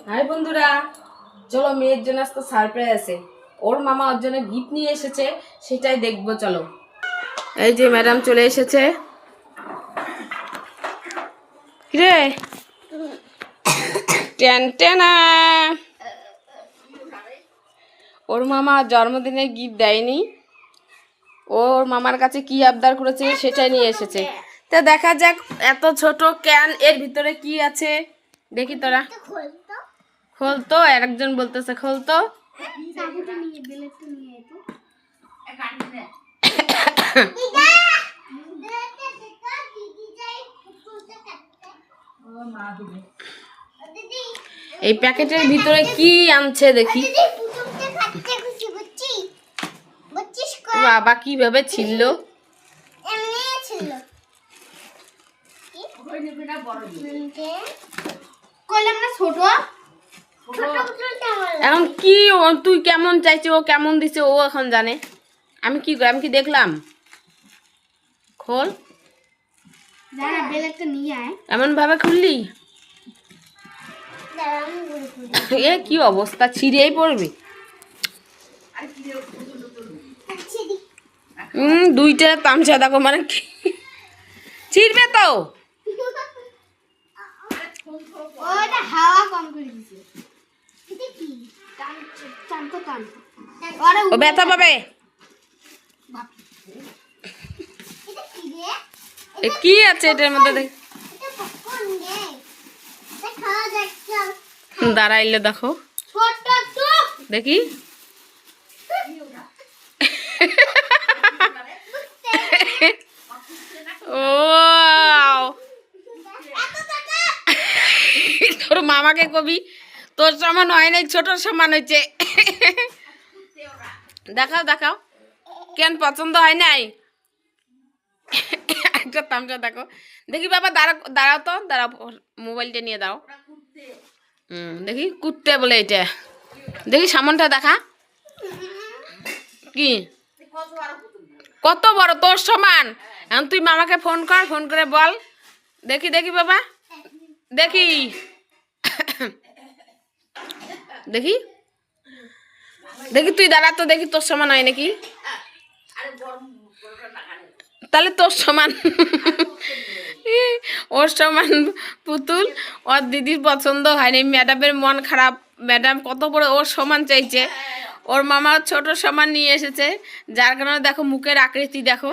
High বন্ধুরা, চলো মেয়ের জন্য আজকে সারপ্রাইজ আছে। ওর মামা ওর জন্য গিফট নিয়ে এসেছে, সেটাই দেখবো। চলো, এই যে ম্যাডাম চলে এসেছে। কিরে টেনটেনা, ওর মামা জন্মদিনে গিফট দেয়নি, ওর মামার কাছে কি আবদার করেছে সেটাই নিয়ে এসেছে। তা দেখা যাক, এত ছোট ক্যান, এর ভিতরে কি আছে দেখি। তোরা খোলতো, একজন বলতেছে খোলতো। এই প্যাকেটের ভিতরে কি আনছে দেখি। বাবা কিভাবে ছিল, এখন কি তুই কেমন চাইছে, ও কেমন দিছে ও এখন জানে। আমি কি দেখলাম। খোল, এমন ভাবে খুললি, এ কি অবস্থা, ছিঁড়েই পড়বি। দুইটা তামসা দেখো, মানে ছিঁড়বে তো। ও ব্যথা পাবে। কি আছে এটার মধ্যে দেখ, দাঁড়াইলে দেখো দেখি। ও তোর মামাকে কবি তোর সমান হয় নাই, ছোট সমান হয়েছে। দেখাও দেখাও, কেন পছন্দ হয় নাই। একটা তামসা দেখো দেখি। বাবা দাঁড়াও তো, দাঁড়াও, মোবাইলটা নিয়ে দাও। দেখি কুত্তে বলে এটা, দেখি সামনটা দেখা। কি কত বড়, তোর সমান। এখন তুই মামাকে ফোন কর, ফোন করে বল। দেখি দেখি বাবা, দেখি দেখি দেখি, তুই দাঁড়া তো দেখি, তোর সমান হয় নাকি। তাহলে তোর সমান, ওর সমান পুতুল ওর দিদির পছন্দ হয়নি। ম্যাডামের মন খারাপ, ম্যাডাম কত বড় ওর সমান চাইছে, ওর মামা ছোট সমান নিয়ে এসেছে। যার কারণে দেখো মুখের আকৃতি দেখো।